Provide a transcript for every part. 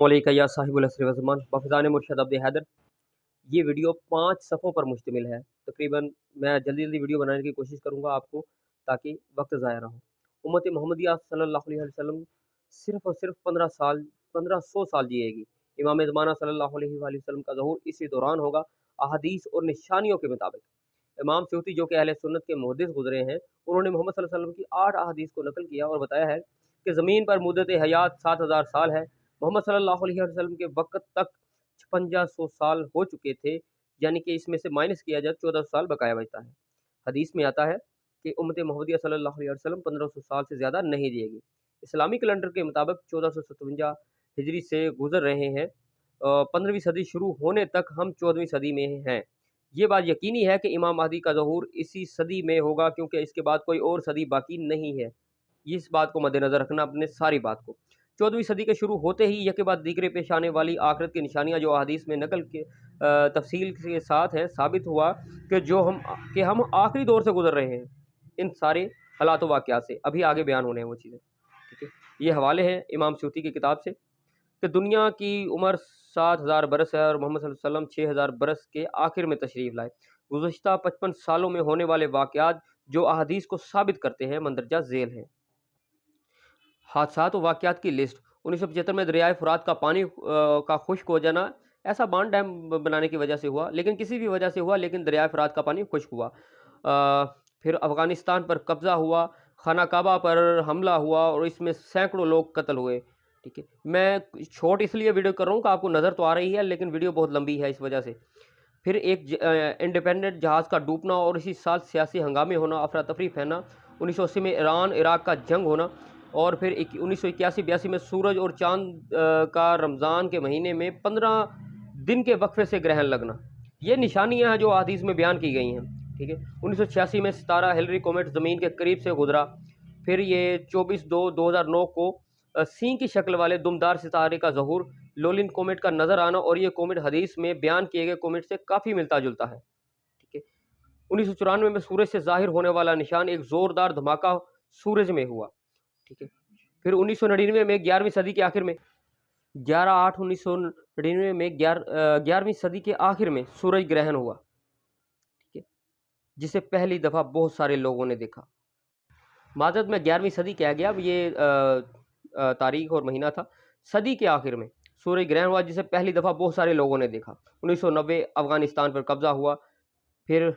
मौलिका या साहिबुल असर व ज़मान बफ़ज़ान मुर्शद अब्द हैदर। ये वीडियो 5 सफ़ों पर मुश्तमिल है। तकरीबन मैं जल्दी-जल्दी वीडियो बनाने की कोशिश करूँगा आपको, ताकि वक़्त ज़ाया ना हो। उम्मत मोहम्मदिया सल्लल्लाहु अलैहि वसल्लम सिर्फ़ और सिर्फ़ 1500 साल जिएगी। इमाम ज़माना सल्लल्लाहु अलैहि वसल्लम का ज़हूर इसी दौरान होगा। अहादीस और निशानियों के मुताबिक इमाम सूती, जो कि अहले सुन्नत के मुहद्दिस गुज़रे हैं, उन्होंने मोहम्मद सल्लल्लाहु अलैहि वसल्लम की 8 अहादीस को नक़ल किया और बताया है कि ज़मीन पर मुद्दत हयात 7000 साल है। मोहम्मद सल्लल्लाहु अलैहि वसल्लम के वक़्त तक 5600 साल हो चुके थे, यानी कि इसमें से माइनस किया जाए 1400 साल बकाया बचता है। हदीस में आता है कि उम्मत मोहम्मदिया सल्लल्लाहु अलैहि वसल्लम 1500 साल से ज़्यादा नहीं जिएगी। इस्लामी कैलेंडर के मुताबिक 1457 हिजरी से गुज़र रहे हैं। 15वीं सदी शुरू होने तक हम 14वीं सदी में हैं। ये बात यकीनी है कि इमाम महदी का ज़हूर इसी सदी में होगा, क्योंकि इसके बाद कोई और सदी बाकी नहीं है। इस बात को मद्देनज़र रखना अपने सारी बात को। 14वीं सदी के शुरू होते ही यके बाद दीगरे पेश आने वाली आखिरत की निशानियाँ जो अहादीस में नकल के तफसील के साथ है, साबित हुआ कि हम आखिरी दौर से गुज़र रहे हैं। इन सारे हालात व वाक़यात से अभी आगे बयान होने हैं वो चीज़ें, ठीक है। ये हवाले हैं इमाम सूती की किताब से कि दुनिया की उम्र 7000 बरस है और मोहम्मद सल्लल्लाहु अलैहि वसल्लम 6000 बरस के आखिर में तशरीफ़ लाए। गुज़श्ता 55 सालों में होने वाले वाक़यात जो अहादीस को साबित करते हैं, मंदरजा ज़ेल हैं। हादसात व वाक़यात की लिस्ट। 1975 में दरियाए फ़ुरात का पानी का खुश्क हो जाना, ऐसा बांध डैम बनाने की वजह से हुआ, लेकिन किसी भी वजह से हुआ, लेकिन दरियाए फ़ुरात का पानी खुश्क हुआ। फिर अफ़गानिस्तान पर कब्ज़ा हुआ, खाना काबा पर हमला हुआ और इसमें सैकड़ों लोग कत्ल हुए, ठीक है। मैं शॉर्ट इसलिए वीडियो कर रहा हूँ कि आपको नज़र तो आ रही है, लेकिन वीडियो बहुत लंबी है इस वजह से। फिर एक इंडिपेंडेंट जहाज़ का डूबना और इसी साल सियासी हंगामे होना, अफरा तफरी फैलना, 1980 में ईरान इराक का जंग होना, और फिर 1981-82 में सूरज और चांद का रमज़ान के महीने में 15 दिन के वक्फे से ग्रहण लगना। ये निशानियां हैं जो हदीस में बयान की गई हैं, ठीक है। 1986 में सितारा हिलरी कोमेट ज़मीन के करीब से गुजरा। फिर ये 24/2/2009 को सिंह की शक्ल वाले दुमदार सितारे का ज़हूर, लोलिन कोमेट का नज़र आना, और ये कोमेट हदीस में बयान किए गए कोमेट से काफ़ी मिलता जुलता है, ठीक है। 1994 में सूरज से ज़ाहिर होने वाला निशान, एक ज़ोरदार धमाका सूरज में हुआ, ठीक है। फिर 1999 में 11वीं सदी के आखिर में 11/8/1999 में 11वीं सदी के आखिर में सूरज ग्रहण हुआ, ठीक है, जिसे पहली दफ़ा बहुत सारे लोगों ने देखा। माज़रत में 11वीं सदी कहा गया, अब ये तारीख और महीना था। सदी के आखिर में सूरज ग्रहण हुआ, जिसे पहली दफ़ा बहुत सारे लोगों ने देखा। 1990 अफ़गानिस्तान पर कब्ज़ा हुआ। फिर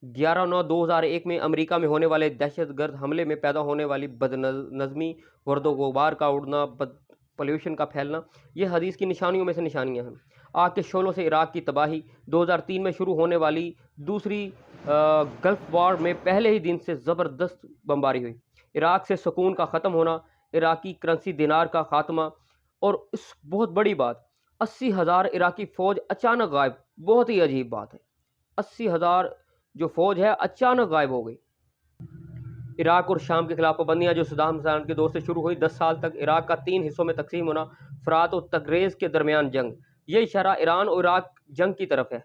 11/9/2001 में अमेरिका में होने वाले दहशतगर्द हमले में पैदा होने वाली बदनज़मी, गर्दो गुबार का उड़ना, पोल्यूशन का फैलना, ये हदीस की निशानियों में से निशानियां हैं। आग के शोलों से इराक़ की तबाही, 2003 में शुरू होने वाली दूसरी गल्फ़ वॉर में पहले ही दिन से ज़बरदस्त बमबारी हुई। इराक़ से सुकून का ख़त्म होना, इराक़ी करेंसी दिनार का ख़ात्मा, और इस बहुत बड़ी बात, 80,000 इराक़ी फ़ौज अचानक गायब। बहुत ही अजीब बात है, 80,000 जो फ़ौज है अचानक गायब हो गई। इराक़ और शाम के खिलाफ पाबंदियाँ जो सद्दाम हुसैन के दौर से शुरू हुई, 10 साल तक इराक़ का 3 हिस्सों में तकसीम होना, फ़रात और तगरेज़ के दरमियान जंग, ये इशारा ईरान और इराक़ जंग की तरफ है।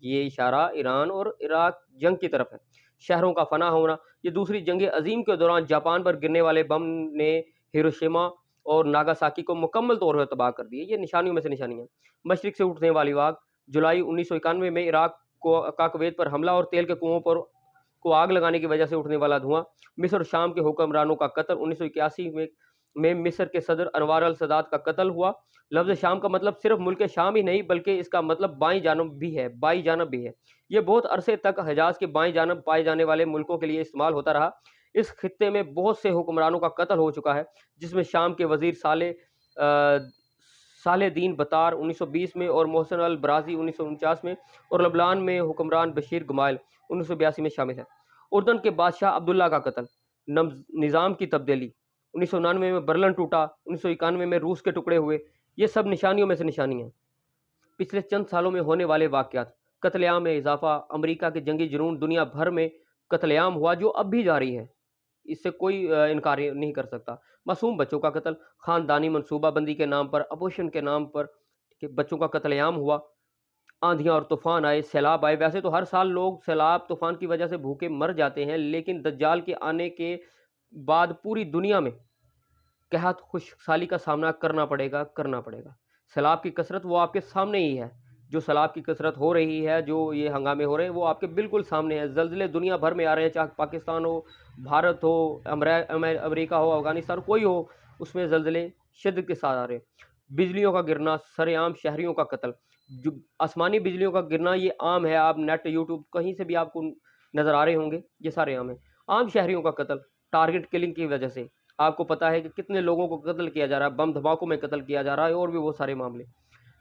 ये इशारा ईरान और इराक़ जंग की तरफ है। शहरों का फना होना, ये दूसरी जंग अज़ीम के दौरान जापान पर गिरने वाले बम ने हिरोशिमा और नागासाकी को मुकम्मल तौर पर तबाह कर दिए। ये निशानियों में से निशानियाँ। मशरिक़ से उठने वाली आग, जुलाई 1991 में इराक़ का कुवैत पर हमला और तेल के कुओं पर को आग लगाने की वजह से उठने वाला धुआं, मिस्र और शाम के हुक्मरानों का कत्ल, 1981 में मिस्र के सदर अनवार अल सदात का कत्ल हुआ। लफ्ज़ शाम का मतलब सिर्फ मुल्क शाम ही नहीं, बल्कि इसका मतलब बाईं जानब भी है। ये बहुत अरसे तक हिजाज के बाईं जानब पाए जाने वाले मुल्कों के लिए इस्तेमाल होता रहा। इस खित्ते में बहुत से हुक्मरानों का कत्ल हो चुका है, जिसमें शाम के वज़ीर सालेदीन बतार 1920 में, और मोहसिन अल ब्राजी 1949 में, और लबनान में हुक्मरान बशीर गुमाइल 1982 में शामिल है। उर्दन के बादशाह अब्दुल्ला का कत्ल, निज़ाम की तब्दीली, 1999 में बर्लिन टूटा, 1991 में रूस के टुकड़े हुए, ये सब निशानियों में से निशानियाँ हैं। पिछले चंद सालों में होने वाले वाक़यात, कत्लेआम में इजाफा, अमेरिका के जंगी जुनून, दुनिया भर में कत्लेआम हुआ जो अब भी जारी है, इससे कोई इनकार नहीं कर सकता। मासूम बच्चों का कत्ल, ख़ानदानी मनसूबाबंदी के नाम पर, अपोषण के नाम पर, ठीक है, बच्चों का कत्लेआम हुआ। आंधियाँ और तूफ़ान आए, सैलाब आए। वैसे तो हर साल लोग सैलाब तूफ़ान की वजह से भूखे मर जाते हैं, लेकिन दज्जाल के आने के बाद पूरी दुनिया में कहत खुशहाली का सामना करना पड़ेगा, करना पड़ेगा। सैलाब की कसरत वो आपके सामने ही है, जो सैलाब की कसरत हो रही है, जो ये हंगामे हो रहे हैं, वो आपके बिल्कुल सामने है। ज़लज़ले दुनिया भर में आ रहे हैं, चाहे पाकिस्तान हो, भारत हो, अमेरिका हो, अफ़गानिस्तान, कोई हो, उसमें ज़लज़ले शिद्दत के साथ आ रहे हैं। बिजलियों का गिरना, सरेआम शहरियों का कत्ल, जो आसमानी बिजलियों का गिरना ये आम है, आप नेट, यूट्यूब कहीं से भी आपको नज़र आ रहे होंगे, ये सारे आम हैं। आम शहरियों का कत्ल, टारगेट किलिंग की वजह से। आपको पता है कि कितने लोगों को कत्ल किया जा रहा है, बम धमाकों में कत्ल किया जा रहा है, और भी बहुत सारे मामले।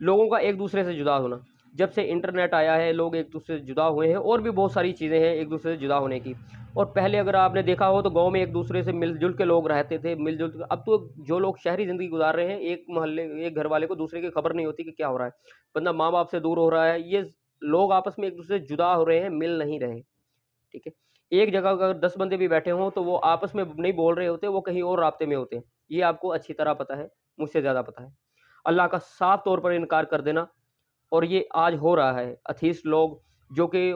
लोगों का एक दूसरे से जुदा होना, जब से इंटरनेट आया है लोग एक दूसरे से जुदा हुए हैं, और भी बहुत सारी चीज़ें हैं एक दूसरे से जुदा होने की। और पहले अगर आपने देखा हो तो गांव में एक दूसरे से मिलजुल के लोग रहते थे, मिलजुल के। अब तो जो लोग शहरी ज़िंदगी गुजार रहे हैं, एक मोहल्ले, एक घर वाले को दूसरे की खबर नहीं होती कि क्या हो रहा है। बंदा माँ बाप से दूर हो रहा है, ये लोग आपस में एक दूसरे से जुदा हो रहे हैं, मिल नहीं रहे। ठीक है, एक जगह अगर 10 बंदे भी बैठे हों तो वो आपस में नहीं बोल रहे होते, वो कहीं और राब्ते में होते हैं। ये आपको अच्छी तरह पता है, मुझसे ज़्यादा पता है। अल्लाह का साफ तौर पर इनकार कर देना, और ये आज हो रहा है। अथीस्ट लोग जो कि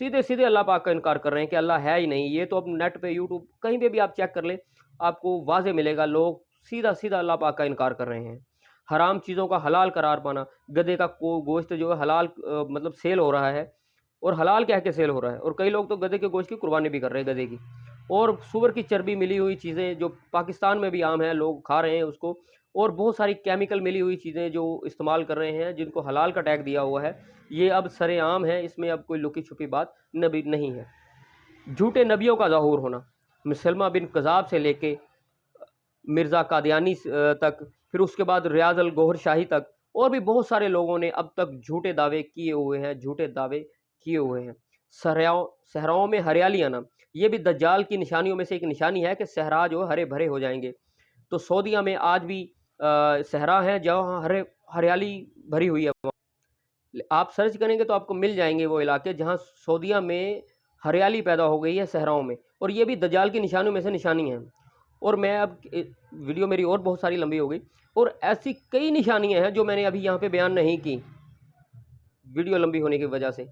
सीधे-सीधे अल्लाह पाक का इनकार कर रहे हैं कि अल्लाह है ही नहीं। ये तो अब नेट पे, यूट्यूब, कहीं पे भी आप चेक कर लें, आपको वाज़े मिलेगा, लोग सीधा-सीधा अल्लाह पाक का इनकार कर रहे हैं। हराम चीज़ों का हलाल करार पाना, गधे का गोश्त जो है हलाल मतलब सेल हो रहा है, और हलाल कह के सेल हो रहा है, और कई लोग तो गधे के गोश्त की कुर्बानी भी कर रहे हैं, गधे की। और सूअर की चर्बी मिली हुई चीज़ें जो पाकिस्तान में भी आम है, लोग खा रहे हैं उसको, और बहुत सारी केमिकल मिली हुई चीज़ें जो इस्तेमाल कर रहे हैं, जिनको हलाल का टैग दिया हुआ है, ये अब सरेआम है, इसमें अब कोई लुकी छुपी बात नबी नहीं है। झूठे नबियों का ज़हूर होना, मुसलमा बिन कज़ाब से लेके मिर्ज़ा कादियानी तक, फिर उसके बाद रियाज़ अल गौहर शाही तक, और भी बहुत सारे लोगों ने अब तक झूठे दावे किए हुए हैं, झूठे दावे किए हुए हैं। सहराओं में हरियाली आना, ये भी दज्जाल की निशानियों में से एक निशानी है कि सहरा जो हरे भरे हो जाएंगे। तो सऊदीया में आज भी सहरा है जहाँ हरियाली भरी हुई है। आप सर्च करेंगे तो आपको मिल जाएंगे वो इलाके जहाँ सऊदीया में हरियाली पैदा हो गई है सहराओं में, और ये भी दज्जाल की निशानियों में से निशानी है। और मैं अब वीडियो मेरी और बहुत सारी लंबी हो गई, और ऐसी कई निशानियां हैं जो मैंने अभी यहाँ पे बयान नहीं की वीडियो लंबी होने की वजह से।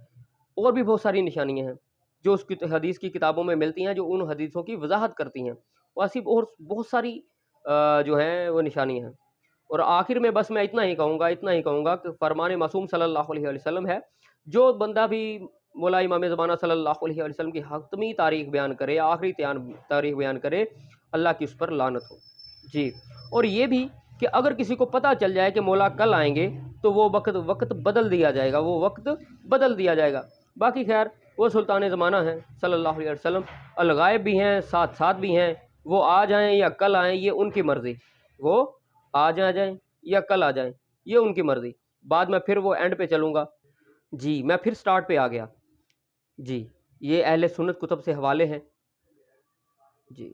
और भी बहुत सारी निशानियां हैं जो उस हदीस की किताबों में मिलती हैं, जो उन हदीसों की वजाहत करती हैं। और ऐसी और बहुत सारी जो हैं वो निशानियां हैं। और आखिर में बस मैं इतना ही कहूँगा कि फरमान मासूम सल्लल्लाहु अलैहि वसल्लम है, जो बंदा भी मौला इमाम ज़माना सल्लल्लाहु अलैहि वसल्लम की हतमी तारीख बयान करे, आखिरी तारीख बयान करे, अल्लाह की उस पर लानत हो। जी, और ये भी कि अगर किसी को पता चल जाए कि मौला कल आएंगे, तो वो वक्त बदल दिया जाएगा, वो वक्त बदल दिया जाएगा। बाकी खैर, वो सुल्तान ज़माना है सल्लल्लाहु अलैहि वसल्लम, अलगायब भी हैं, साथ साथ भी हैं। वो आ जाएं या कल आएँ, ये उनकी मर्ज़ी। वो आज आ जाएं या कल आ जाएं, ये उनकी मर्ज़ी। बाद में फिर वो एंड पे चलूँगा। जी, मैं फिर स्टार्ट पे आ गया। जी, ये अहले सुन्नत कुतुब से हवाले हैं। जी,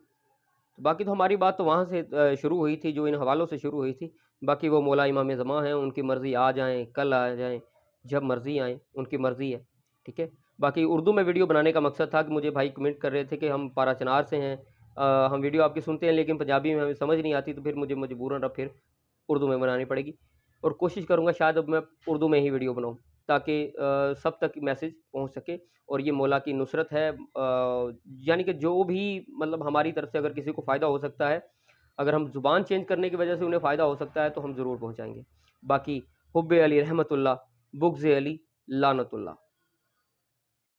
तो बाकी तो हमारी बात तो वहाँ से शुरू हुई थी, जो इन हवालों से शुरू हुई थी। बाकी वो मौला इमाम ज़मां हैं, उनकी मर्ज़ी, आ जाएँ, कल आ जाएँ, जब मर्ज़ी आएँ, उनकी मर्ज़ी है। ठीक है? बाकी उर्दू में वीडियो बनाने का मकसद था कि मुझे भाई कमेंट कर रहे थे कि हम पारा चनार से हैं, हम वीडियो आपकी सुनते हैं लेकिन पंजाबी में हमें समझ नहीं आती, तो फिर मुझे मजबूरन अब फिर उर्दू में बनानी पड़ेगी। और कोशिश करूँगा शायद अब मैं उर्दू में ही वीडियो बनाऊँ, ताकि सब तक मैसेज पहुँच सके। और ये मौला की नुसरत है, यानी कि जो भी मतलब हमारी तरफ से अगर किसी को फ़ायदा हो सकता है, अगर हम ज़ुबान चेंज करने की वजह से उन्हें फ़ायदा हो सकता है, तो हम ज़रूर पहुँचाएँगे। बाकी हुब्बे अली रहमतुल्लाह, बुग़्ज़े अली लानतुल्लाह।